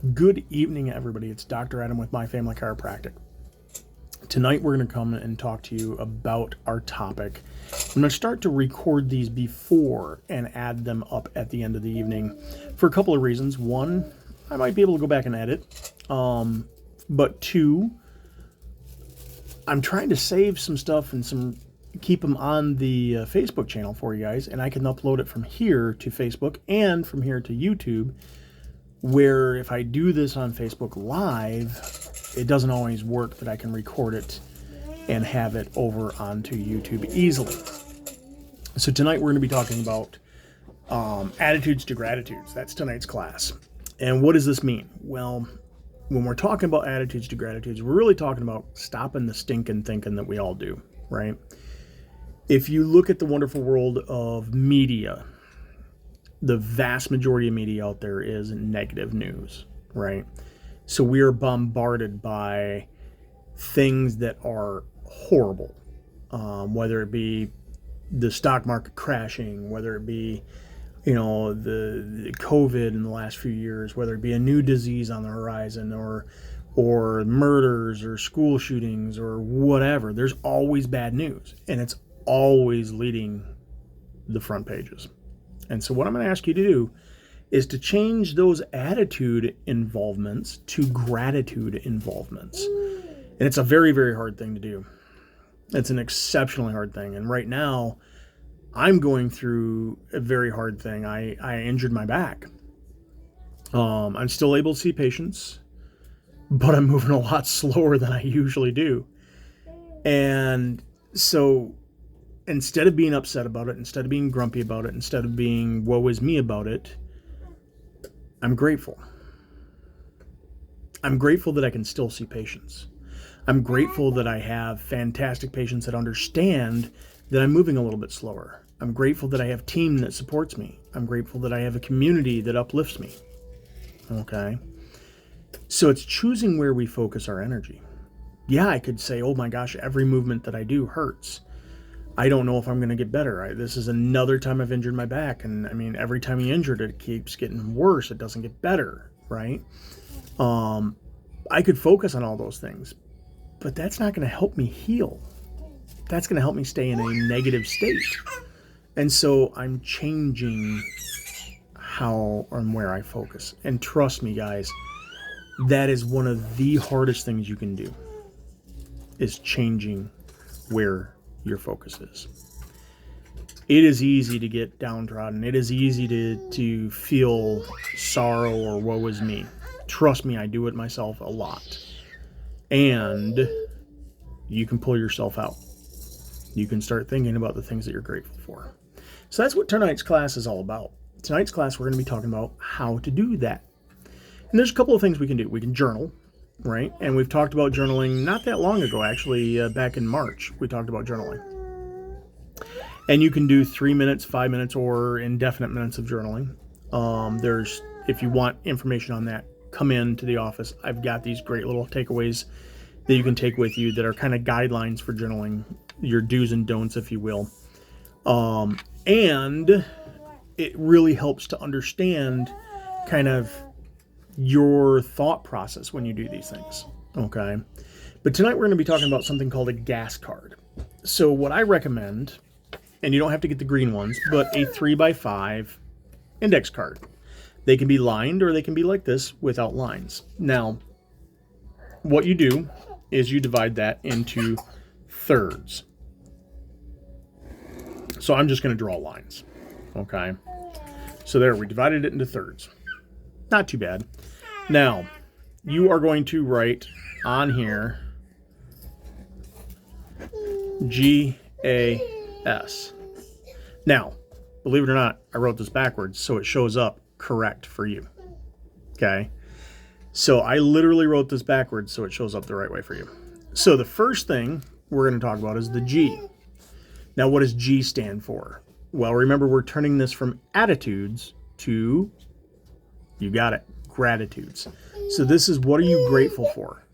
Good evening, everybody. It's Dr. Adam with Mi Family Chiropractic. Tonight, we're going to come and talk to you about our topic. I'm going to start to record these before and add them up at the end of the evening for a couple of reasons. One, I might be able to go back and edit. But two, I'm trying to save some stuff and keep them on the Facebook channel for you guys, and I can upload it from here to Facebook and from here to YouTube, where if I do this on Facebook Live, it doesn't always work that I can record it and have it over onto YouTube easily. So tonight we're going to be talking about attitudes to gratitudes. That's tonight's class. And what does this mean? Well, when we're talking about attitudes to gratitudes, we're really talking about stopping the stinking thinking that we all do, right? If you look at the wonderful world of media, the vast majority of media out there is negative news, right? So we are bombarded by things that are horrible, whether it be the stock market crashing, whether it be, the COVID in the last few years, whether it be a new disease on the horizon, or murders or school shootings or whatever. There's always bad news, and it's always leading the front pages. And so what I'm going to ask you to do is to change those attitude involvements to gratitude involvements. And it's a very, very hard thing to do. It's an exceptionally hard thing. And right now, I'm going through a very hard thing. I injured my back. I'm still able to see patients, but I'm moving a lot slower than I usually do. And so instead of being upset about it, instead of being grumpy about it, instead of being woe is me about it, I'm grateful. I'm grateful that I can still see patients. I'm grateful that I have fantastic patients that understand that I'm moving a little bit slower. I'm grateful that I have a team that supports me. I'm grateful that I have a community that uplifts me. Okay? So it's choosing where we focus our energy. Yeah, I could say, oh my gosh, every movement that I do hurts. I don't know if I'm going to get better. This is another time I've injured my back. And I mean, every time you injured it, it keeps getting worse. It doesn't get better, right? I could focus on all those things, but that's not going to help me heal. That's going to help me stay in a negative state. And so I'm changing how and where I focus. And trust me, guys, that is one of the hardest things you can do, is changing where your focus is. It is easy to get downtrodden. It is easy to feel sorrow or woe is me. Trust me, I do it myself a lot. And you can pull yourself out. You can start thinking about the things that you're grateful for. So that's what tonight's class is all about. Tonight's class, we're going to be talking about how to do that. And there's a couple of things we can do. We can journal, right? And we've talked about journaling not that long ago, actually, back in March, we talked about journaling. And you can do 3 minutes, 5 minutes, or indefinite minutes of journaling. If you want information on that, come in to the office. I've got these great little takeaways that you can take with you that are kind of guidelines for journaling, your do's and don'ts, if you will. And it really helps to understand kind of your thought process when you do these things, okay? But tonight we're going to be talking about something called a G.A.S card. So what I recommend, and you don't have to get the green ones, but a 3x5 index card. They can be lined or they can be like this without lines. Now, what you do is you divide that into thirds. So I'm just going to draw lines, okay? So there, we divided it into thirds. Not too bad. Now, you are going to write on here G.A.S. Now, believe it or not, I wrote this backwards so it shows up correct for you. Okay? So I literally wrote this backwards so it shows up the right way for you. So the first thing we're going to talk about is the G. Now, what does G stand for? Well, remember, we're turning this from attitudes to, you got it, gratitudes. So this is, what are you grateful for?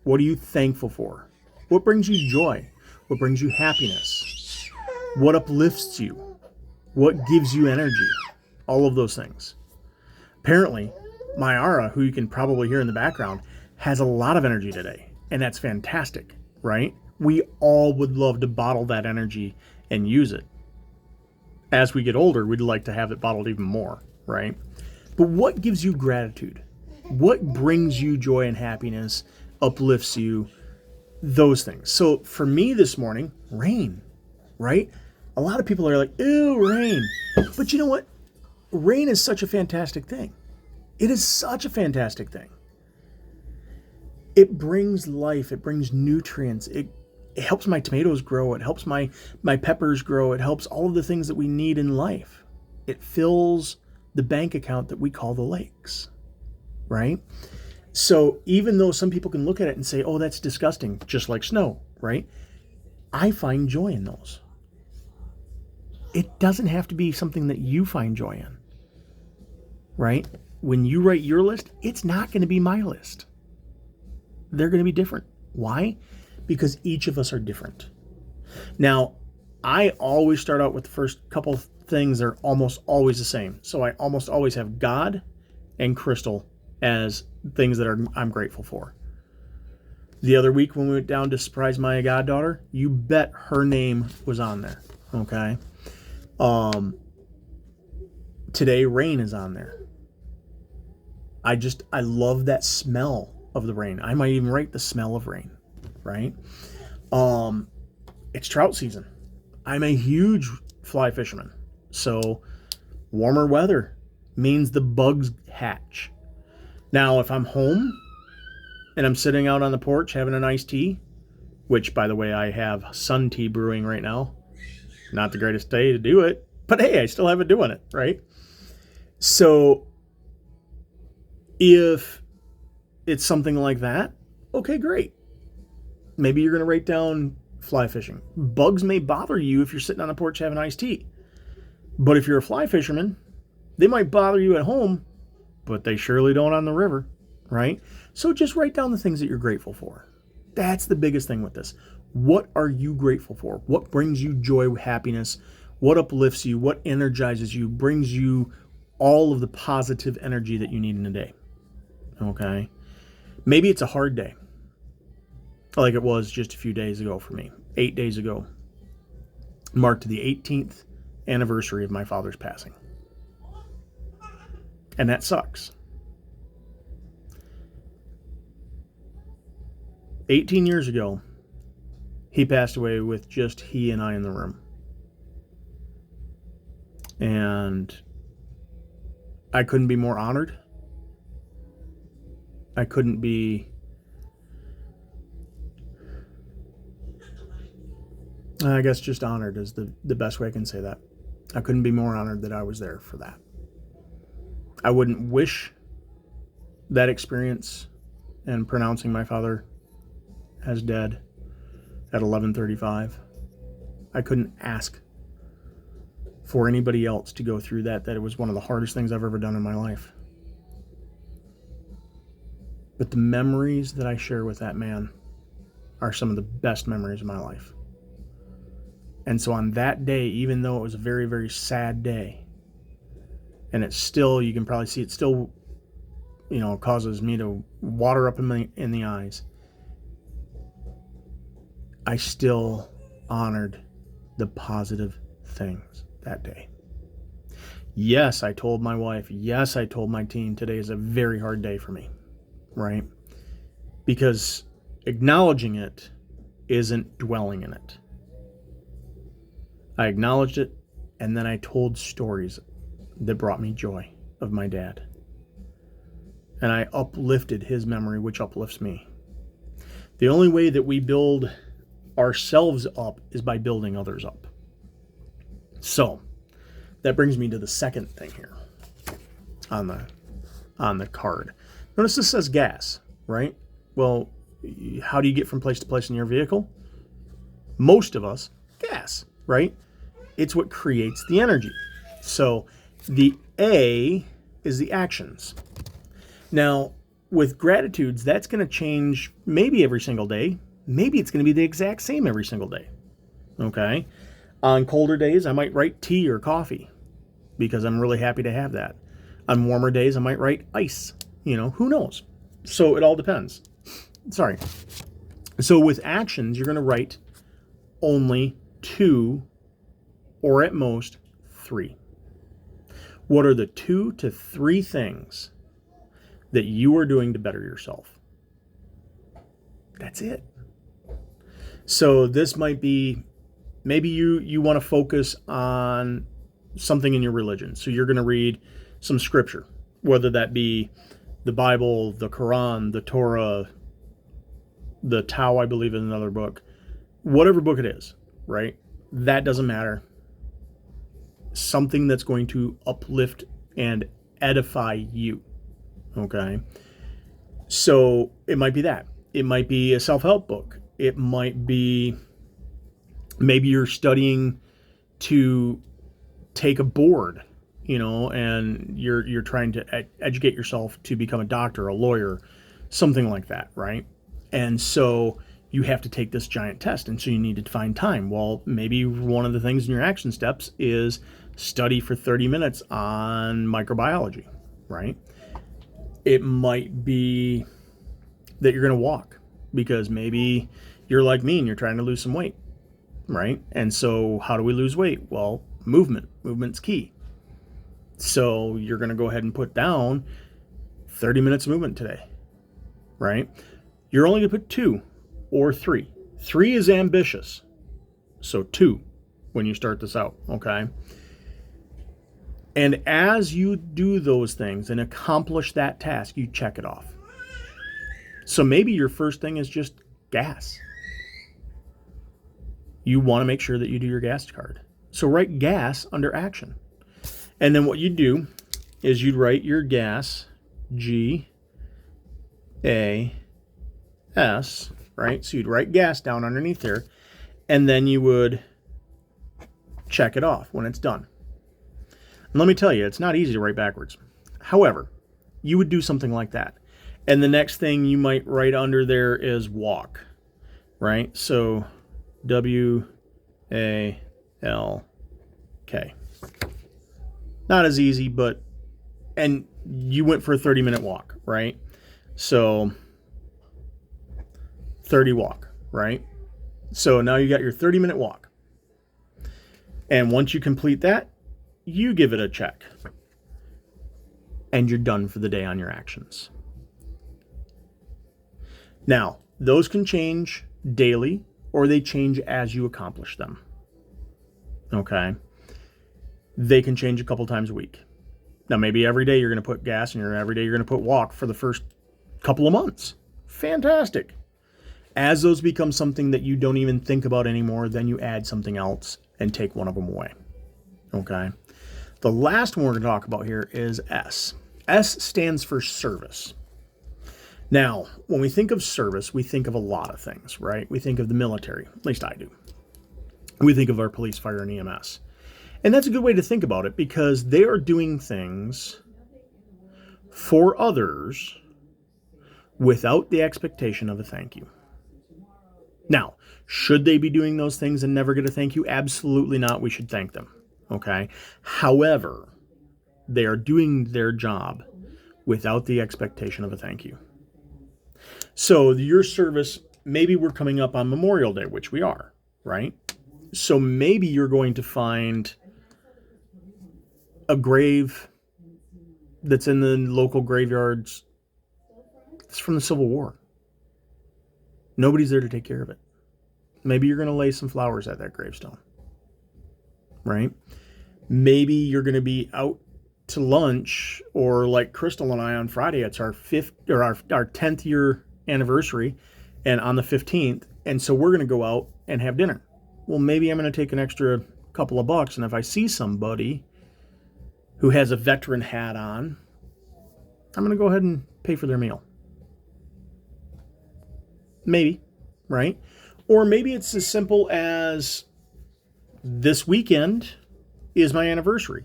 What are you thankful for? What brings you joy? What brings you happiness? What uplifts you? What gives you energy? All of those things. Apparently, Mayara, who you can probably hear in the background, has a lot of energy today, and that's fantastic, right? We all would love to bottle that energy and use it. As we get older, we'd like to have it bottled even more, right? But what gives you gratitude? What brings you joy and happiness, uplifts you, those things? So for me this morning, rain, right? A lot of people are like, ew, rain. But you know what? Rain is such a fantastic thing. It is such a fantastic thing. It brings life. It brings nutrients. It helps my tomatoes grow. It helps my peppers grow. It helps all of the things that we need in life. It fills the bank account that we call the lakes, right? So even though some people can look at it and say, oh, that's disgusting, just like snow, right? I find joy in those. It doesn't have to be something that you find joy in, right? When you write your list, it's not going to be my list. They're going to be different. Why? Because each of us are different. Now, I always start out with the first couple of things that are almost always the same. So I almost always have God and Crystal as things that I'm grateful for. The other week when we went down to surprise my goddaughter, you bet her name was on there. Okay. Today rain is on there. I love that smell of the rain. I might even write the smell of rain, right? It's trout season. I'm a huge fly fisherman. So warmer weather means the bugs hatch. Now, if I'm home and I'm sitting out on the porch having an iced tea, which, by the way, I have sun tea brewing right now. Not the greatest day to do it, but hey, I still have it doing it, right? So if it's something like that, okay, great. Maybe you're going to write down fly fishing. Bugs may bother you if you're sitting on the porch having iced tea. But if you're a fly fisherman, they might bother you at home, but they surely don't on the river, right? So just write down the things that you're grateful for. That's the biggest thing with this. What are you grateful for? What brings you joy, happiness? What uplifts you? What energizes you? Brings you all of the positive energy that you need in a day. Okay? Maybe it's a hard day, like it was just a few days ago for me. 8 days ago marked the 18th anniversary of my father's passing. And that sucks. 18 years ago, he passed away with just he and I in the room. And I couldn't be more honored. I couldn't be... I guess just honored is the best way I can say that. I couldn't be more honored that I was there for that. I wouldn't wish that experience and pronouncing my father as dead at 11:35. I couldn't ask for anybody else to go through that it was one of the hardest things I've ever done in my life. But the memories that I share with that man are some of the best memories of my life. And so on that day, even though it was a very, very sad day, and it's still, you can probably see it still, causes me to water up in the eyes, I still honored the positive things that day. Yes, I told my wife, yes, I told my team, today is a very hard day for me, right? Because acknowledging it isn't dwelling in it. I acknowledged it, and then I told stories that brought me joy of my dad. And I uplifted his memory, which uplifts me. The only way that we build ourselves up is by building others up. So that brings me to the second thing here on the card. Notice this says gas, right? Well, how do you get from place to place in your vehicle? Most of us, gas, right? It's what creates the energy. So the A is the actions. Now, with gratitudes, that's going to change maybe every single day. Maybe it's going to be the exact same every single day. Okay? On colder days, I might write tea or coffee because I'm really happy to have that. On warmer days, I might write ice Who knows? So it all depends. Sorry. So with actions, you're going to write only 2 or at most 3. What are the 2 to 3 things that you are doing to better yourself? That's it. So this might be, maybe you want to focus on something in your religion. So you're going to read some scripture, whether that be the Bible, the Quran, the Torah, the Tao, I believe in another book, whatever book it is, right? That doesn't matter. Something that's going to uplift and edify you. Okay. So it might be that. It might be a self-help book. It might be, maybe you're studying to take a board, and you're trying to educate yourself to become a doctor, a lawyer, something like that, right? And so you have to take this giant test, and so you need to find time. Well, maybe one of the things in your action steps is study for 30 minutes on microbiology, right? It might be that you're going to walk because maybe you're like me and you're trying to lose some weight, right? And so how do we lose weight? Well, movement. Movement's key. So you're going to go ahead and put down 30 minutes of movement today, right? You're only going to put 2 or 3. 3 is ambitious. So 2 when you start this out, okay? And as you do those things and accomplish that task, you check it off. So maybe your first thing is just gas. You want to make sure that you do your gas card. So write gas under action. And then what you do is you'd write your gas, G.A.S, right? So you'd write gas down underneath there, and then you would check it off when it's done. And let me tell you, it's not easy to write backwards. However, you would do something like that. And the next thing you might write under there is walk, right? So W-A-L-K. Not as easy, but, and you went for a 30-minute walk, right? So 30 walk, right? So now you got your 30-minute walk. And once you complete that, you give it a check. And you're done for the day on your actions. Now, those can change daily or they change as you accomplish them. Okay? They can change a couple times a week. Now, maybe every day you're going to put gas and every day you're going to put walk for the first couple of months. Fantastic. As those become something that you don't even think about anymore, then you add something else and take one of them away. Okay? The last one we're going to talk about here is S. S stands for service. Now, when we think of service, we think of a lot of things, right? We think of the military, at least I do. We think of our police, fire, and EMS. And that's a good way to think about it because they are doing things for others without the expectation of a thank you. Now, should they be doing those things and never get a thank you? Absolutely not. We should thank them. Okay. However, they are doing their job without the expectation of a thank you. So your service, maybe we're coming up on Memorial Day, which we are, right? So maybe you're going to find a grave that's in the local graveyards. It's from the Civil War. Nobody's there to take care of it. Maybe you're going to lay some flowers at that gravestone, right? Maybe you're going to be out to lunch, or like Crystal and I on Friday, it's our 10th year anniversary, and on the 15th, and so we're going to go out and have dinner. Well, maybe I'm going to take an extra couple of bucks, and if I see somebody who has a veteran hat on, I'm going to go ahead and pay for their meal. Maybe, right? Or maybe it's as simple as this weekend is my anniversary.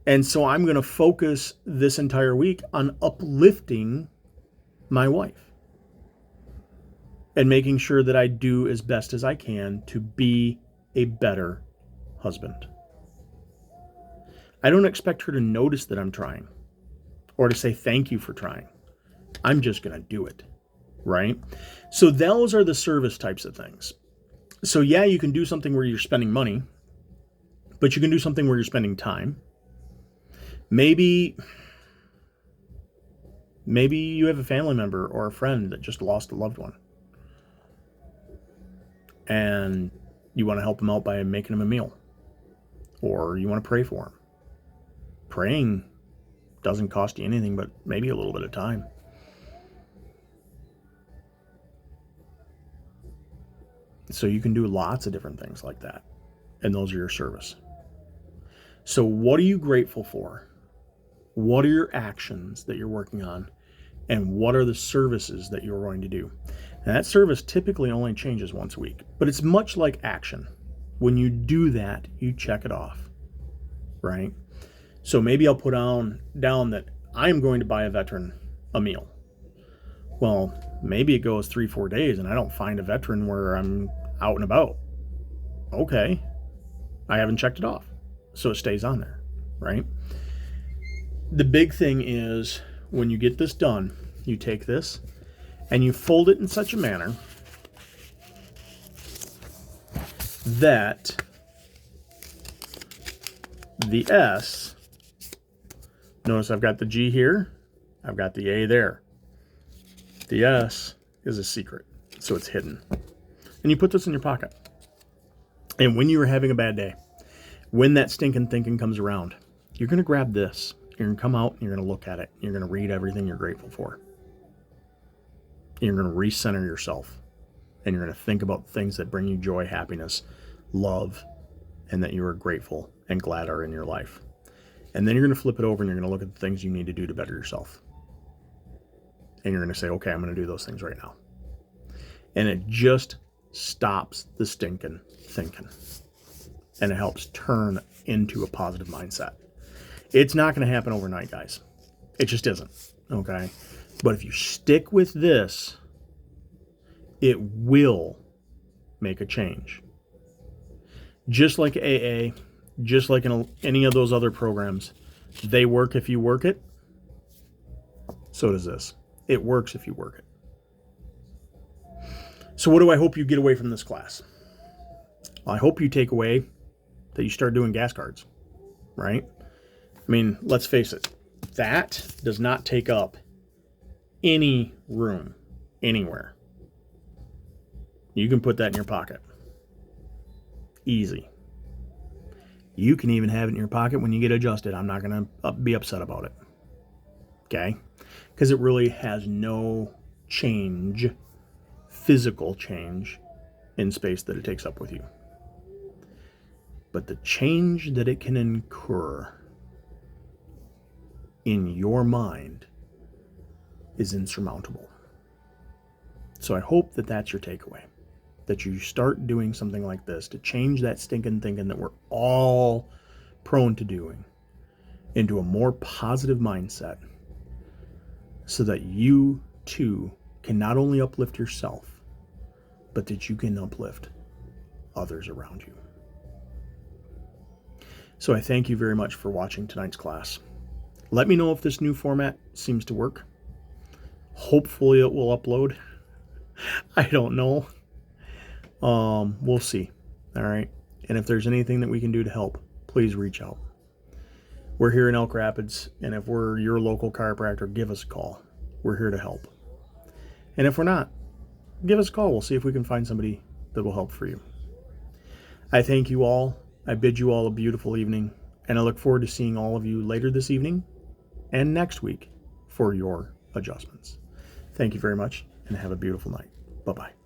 And so I'm going to focus this entire week on uplifting my wife and making sure that I do as best as I can to be a better husband. I don't expect her to notice that I'm trying. or to say thank you for trying. I'm just going to do it, right? So those are the service types of things. So yeah, you can do something where you're spending money, but you can do something where you're spending time. Maybe you have a family member or a friend that just lost a loved one, and you want to help them out by making them a meal, or you want to pray for them. Praying doesn't cost you anything but maybe a little bit of time. So you can do lots of different things like that, and those are your service. So what are you grateful for? What are your actions that you're working on? And what are the services that you're going to do? And that service typically only changes once a week, but it's much like action. When you do that, you check it off, right? So maybe I'll put down that I am going to buy a veteran a meal. Well, maybe it goes 3-4 days and I don't find a veteran where I'm out and about. Okay, I haven't checked it off, so it stays on there, right? The big thing is when you get this done, you take this and you fold it in such a manner that the S, notice I've got the G here, I've got the A there. The S is a secret, so it's hidden. And you put this in your pocket. And when you are having a bad day, when that stinking thinking comes around, you're going to grab this. You're going to come out and you're going to look at it. You're going to read everything you're grateful for. You're going to recenter yourself. And you're going to think about things that bring you joy, happiness, love, and that you are grateful and glad are in your life. And then you're going to flip it over and you're going to look at the things you need to do to better yourself. And you're going to say, okay, I'm going to do those things right now. And it just stops the stinking thinking. And it helps turn into a positive mindset. It's not going to happen overnight, guys. It just isn't, okay? But if you stick with this, it will make a change. Just like AA, just like in any of those other programs, they work if you work it. So does this. It works if you work it. So what do I hope you get away from this class? Well, I hope you take away that you start doing gas cards, right? I mean, let's face it, that does not take up any room anywhere. You can put that in your pocket. Easy. You can even have it in your pocket when you get adjusted. I'm not going to be upset about it. Okay? Because it really has no change, physical change, in space that it takes up with you. But the change that it can incur in your mind is insurmountable. So I hope that that's your takeaway. That you start doing something like this to change that stinking thinking that we're all prone to doing into a more positive mindset so that you too can not only uplift yourself, but that you can uplift others around you. So I thank you very much for watching tonight's class. Let me know if this new format seems to work. Hopefully it will upload. I don't know. We'll see. All right. And if there's anything that we can do to help, please reach out. We're here in Elk Rapids, and if we're your local chiropractor, give us a call. We're here to help. And if we're not, give us a call. We'll see if we can find somebody that will help for you. I thank you all. I bid you all a beautiful evening, and I look forward to seeing all of you later this evening and next week for your adjustments. Thank you very much, and have a beautiful night. Bye-bye.